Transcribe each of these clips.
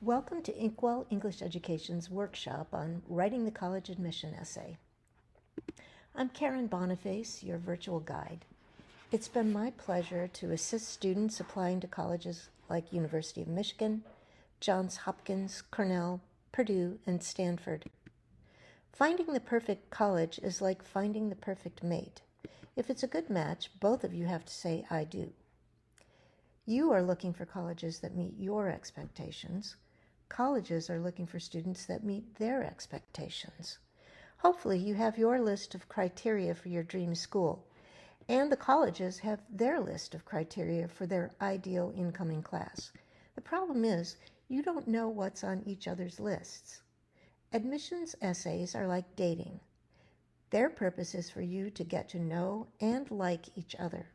Welcome to Inkwell English Education's workshop on writing the college admission essay. I'm Karen Boniface, your virtual guide. It's been my pleasure to assist students applying to colleges like University of Michigan, Johns Hopkins, Cornell, Purdue, and Stanford. Finding the perfect college is like finding the perfect mate. If it's a good match, both of you have to say, "I do." You are looking for colleges that meet your expectations. Colleges are looking for students that meet their expectations. Hopefully you have your list of criteria for your dream school, and the colleges have their list of criteria for their ideal incoming class. The problem is, you don't know what's on each other's lists. Admissions essays are like dating. Their purpose is for you to get to know and like each other.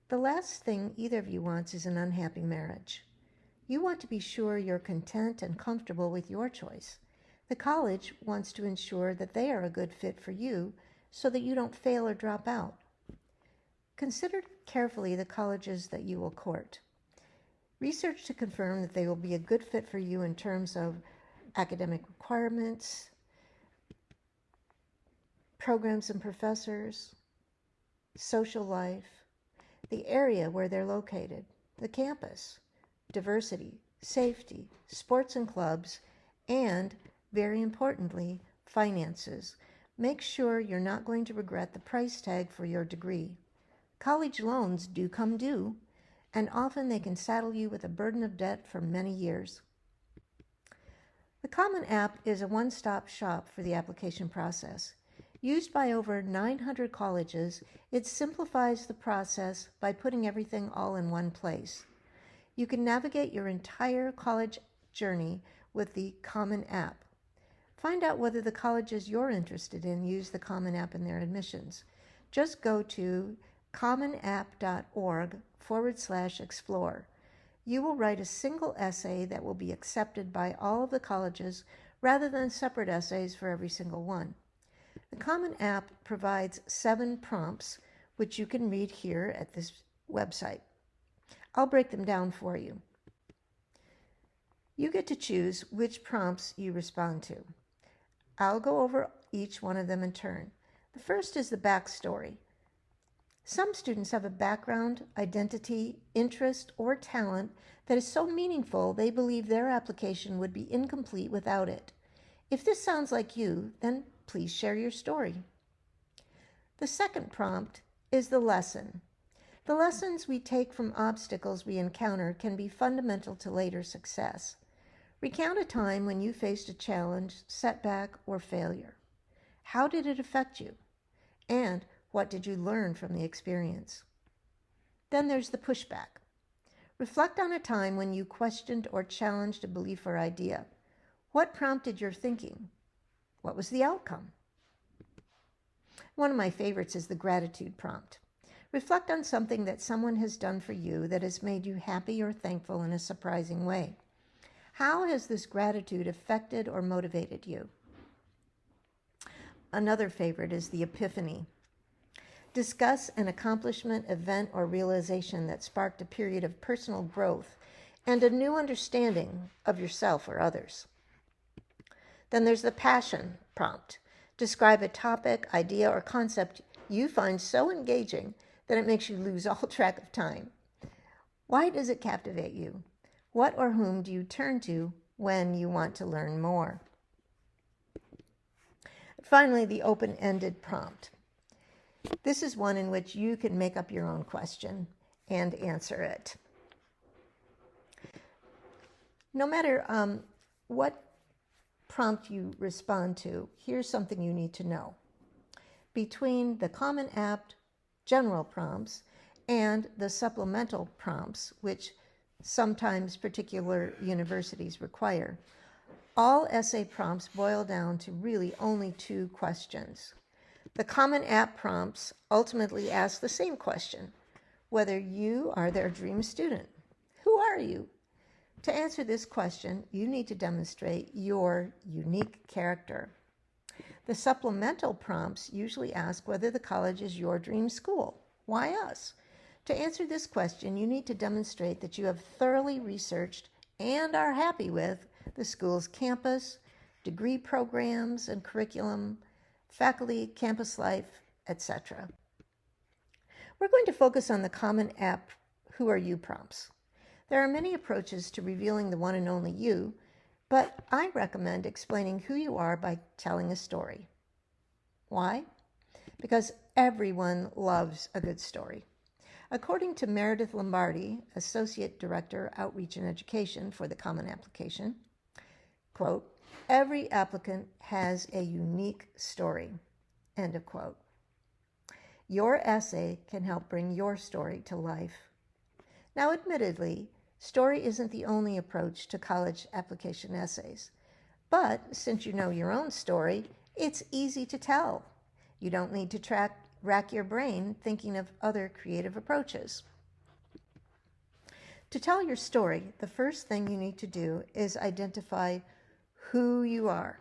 The last thing either of you wants is an unhappy marriage. You want to be sure you're content and comfortable with your choice. The college wants to ensure that they are a good fit for you so that you don't fail or drop out. Consider carefully the colleges that you will court. Research to confirm that they will be a good fit for you in terms of academic requirements, programs and professors, social life, the area where they're located, the campus, diversity, safety, sports and clubs, and, very importantly, finances. Make sure you're not going to regret the price tag for your degree. College loans do come due, and often they can saddle you with a burden of debt for many years. The Common App is a one-stop shop for the application process. Used by over 900 colleges, it simplifies the process by putting everything all in one place. You can navigate your entire college journey with the Common App. Find out whether the colleges you're interested in use the Common App in their admissions. Just go to commonapp.org/explore. You will write a single essay that will be accepted by all of the colleges rather than separate essays for every single one. The Common App provides 7 prompts, which you can read here at this website. I'll break them down for you. You get to choose which prompts you respond to. I'll go over each one of them in turn. The first is the backstory. Some students have a background, identity, interest, or talent that is so meaningful they believe their application would be incomplete without it. If this sounds like you, then please share your story. The second prompt is the lesson. The lessons we take from obstacles we encounter can be fundamental to later success. Recount a time when you faced a challenge, setback, or failure. How did it affect you? And what did you learn from the experience? Then there's the pushback. Reflect on a time when you questioned or challenged a belief or idea. What prompted your thinking? What was the outcome? One of my favorites is the gratitude prompt. Reflect on something that someone has done for you that has made you happy or thankful in a surprising way. How has this gratitude affected or motivated you? Another favorite is the epiphany. Discuss an accomplishment, event, or realization that sparked a period of personal growth and a new understanding of yourself or others. Then there's the passion prompt. Describe a topic, idea, or concept you find so engaging that it makes you lose all track of time. Why does it captivate you? What or whom do you turn to when you want to learn more? Finally, the open-ended prompt. This is one in which you can make up your own question and answer it. No matter what prompt you respond to, here's something you need to know. Between the Common App general prompts and the supplemental prompts, which sometimes particular universities require, all essay prompts boil down to really only 2 questions. The Common App prompts ultimately ask the same question, whether you are their dream student. Who are you? To answer this question, you need to demonstrate your unique character. The supplemental prompts usually ask whether the college is your dream school. Why us? To answer this question, you need to demonstrate that you have thoroughly researched and are happy with the school's campus, degree programs and curriculum, faculty, campus life, etc. We're going to focus on the Common App Who Are You prompts. There are many approaches to revealing the one and only you, but I recommend explaining who you are by telling a story. Why? Because everyone loves a good story. According to Meredith Lombardi, Associate Director, Outreach and Education for the Common Application, quote, "Every applicant has a unique story," end of quote. Your essay can help bring your story to life. Now, admittedly, story isn't the only approach to college application essays, but since you know your own story, it's easy to tell. You don't need to rack your brain thinking of other creative approaches. To tell your story, the first thing you need to do is identify who you are.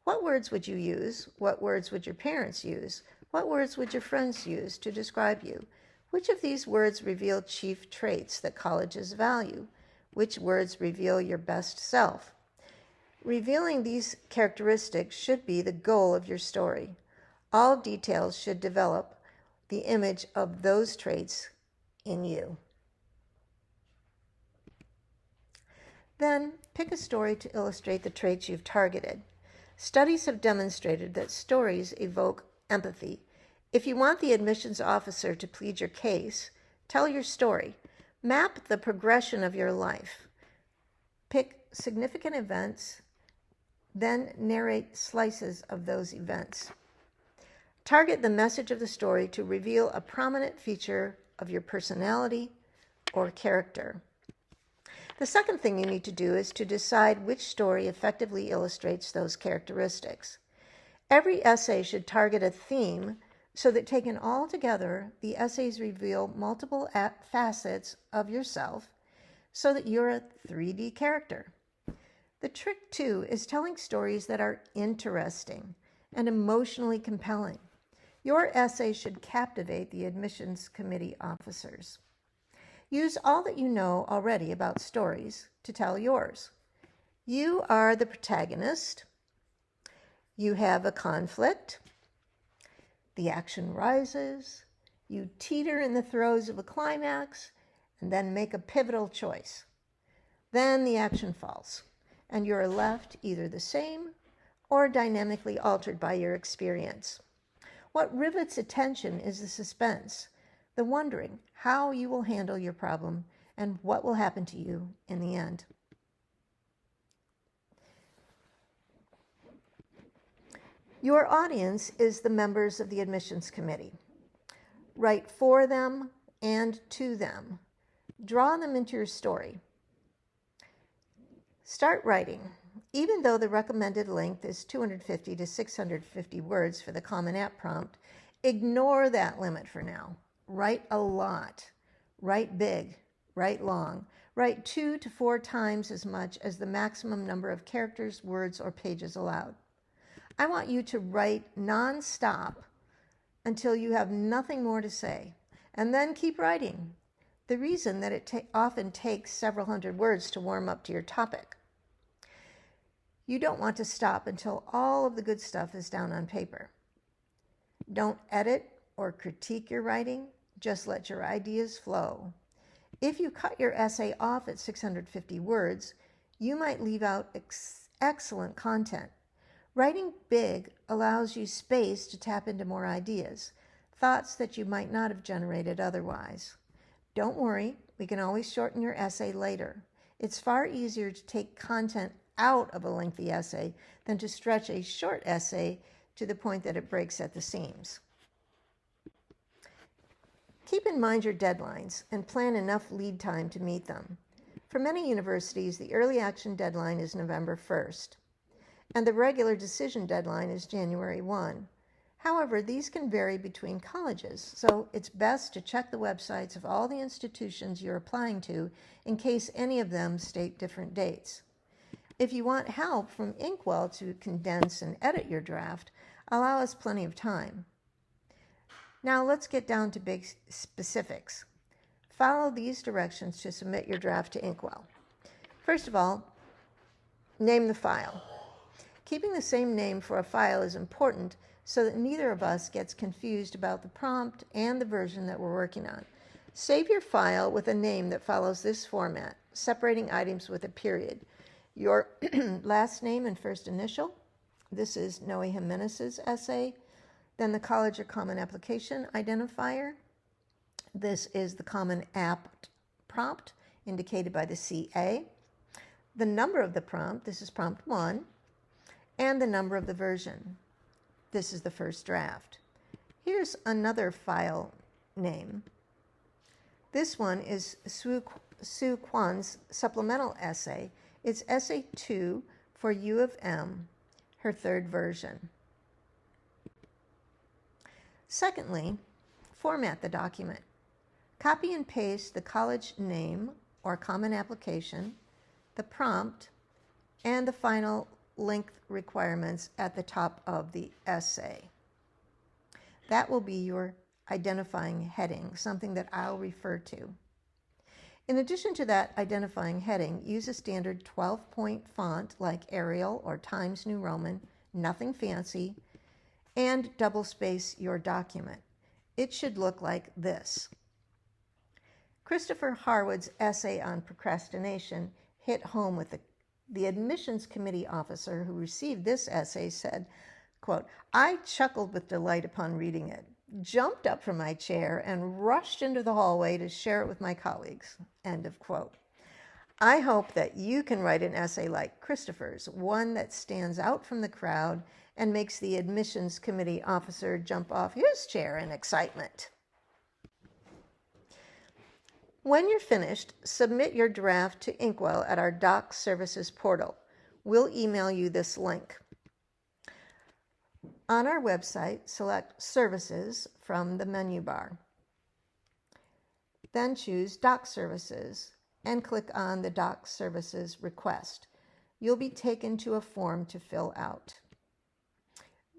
What words would you use? What words would your parents use? What words would your friends use to describe you? Which of these words reveal chief traits that colleges value? Which words reveal your best self? Revealing these characteristics should be the goal of your story. All details should develop the image of those traits in you. Then, pick a story to illustrate the traits you've targeted. Studies have demonstrated that stories evoke empathy. If you want the admissions officer to plead your case, tell your story. Map the progression of your life. Pick significant events, then narrate slices of those events. Target the message of the story to reveal a prominent feature of your personality or character. The second thing you need to do is to decide which story effectively illustrates those characteristics. Every essay should target a theme so that taken all together, the essays reveal multiple facets of yourself so that you're a 3D character. The trick, too, is telling stories that are interesting and emotionally compelling. Your essay should captivate the admissions committee officers. Use all that you know already about stories to tell yours. You are the protagonist. You have a conflict. The action rises. You teeter in the throes of a climax and then make a pivotal choice. Then the action falls, and you're left either the same or dynamically altered by your experience. What rivets attention is the suspense, the wondering how you will handle your problem and what will happen to you in the end. Your audience is the members of the admissions committee. Write for them and to them. Draw them into your story. Start writing. Even though the recommended length is 250 to 650 words for the Common App prompt, ignore that limit for now. Write a lot. Write big. Write long. Write 2 to 4 times as much as the maximum number of characters, words, or pages allowed. I want you to write non-stop until you have nothing more to say, and then keep writing. The reason that it often takes several hundred words to warm up to your topic. You don't want to stop until all of the good stuff is down on paper. Don't edit or critique your writing, just let your ideas flow. If you cut your essay off at 650 words, you might leave out excellent content. Writing big allows you space to tap into more ideas, thoughts that you might not have generated otherwise. Don't worry, we can always shorten your essay later. It's far easier to take content out of a lengthy essay than to stretch a short essay to the point that it breaks at the seams. Keep in mind your deadlines and plan enough lead time to meet them. For many universities, the early action deadline is November 1st, and the regular decision deadline is January 1. However, these can vary between colleges, so it's best to check the websites of all the institutions you're applying to in case any of them state different dates. If you want help from Inkwell to condense and edit your draft, allow us plenty of time. Now let's get down to big specifics. Follow these directions to submit your draft to Inkwell. First of all, name the file. Keeping the same name for a file is important so that neither of us gets confused about the prompt and the version that we're working on. Save your file with a name that follows this format, separating items with a period. Your last name and first initial. This is Noe Jimenez's essay. Then the college or common application identifier. This is the common app prompt indicated by the CA. The number of the prompt, this is prompt 1, and the number of the version. This is the first draft. Here's another file name. This one is Sue Kwan's supplemental essay. It's essay 2 for U of M, her third version. Secondly, format the document. Copy and paste the college name or common application, the prompt, and the final length requirements at the top of the essay. That will be your identifying heading, something that I'll refer to. In addition to that identifying heading, use a standard 12-point font like Arial or Times New Roman, nothing fancy, and double space your document. It should look like this. Christopher Harwood's essay on procrastination hit home with the admissions committee officer who received this essay said, quote, "I chuckled with delight upon reading it, jumped up from my chair, and rushed into the hallway to share it with my colleagues," end of quote. I hope that you can write an essay like Christopher's, one that stands out from the crowd and makes the admissions committee officer jump off his chair in excitement. When you're finished, submit your draft to Inkwell at our Doc Services portal. We'll email you this link. On our website, select Services from the menu bar. Then choose Doc Services and click on the Doc Services request. You'll be taken to a form to fill out.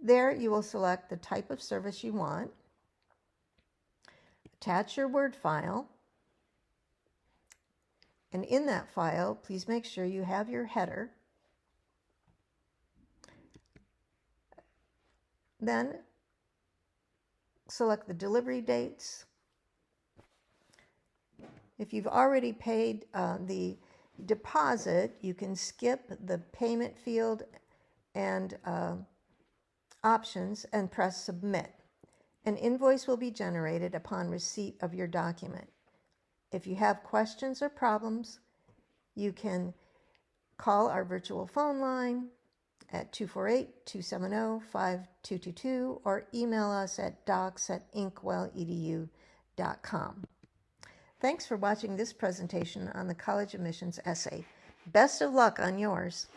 There you will select the type of service you want, attach your Word file, and in that file, please make sure you have your header. Then select the delivery dates. If you've already paid the deposit, you can skip the payment field and options and press submit. An invoice will be generated upon receipt of your document. If you have questions or problems, you can call our virtual phone line at 248-270-5222 or email us at docs@inkwelledu.com. Thanks for watching this presentation on the college admissions essay. Best of luck on yours.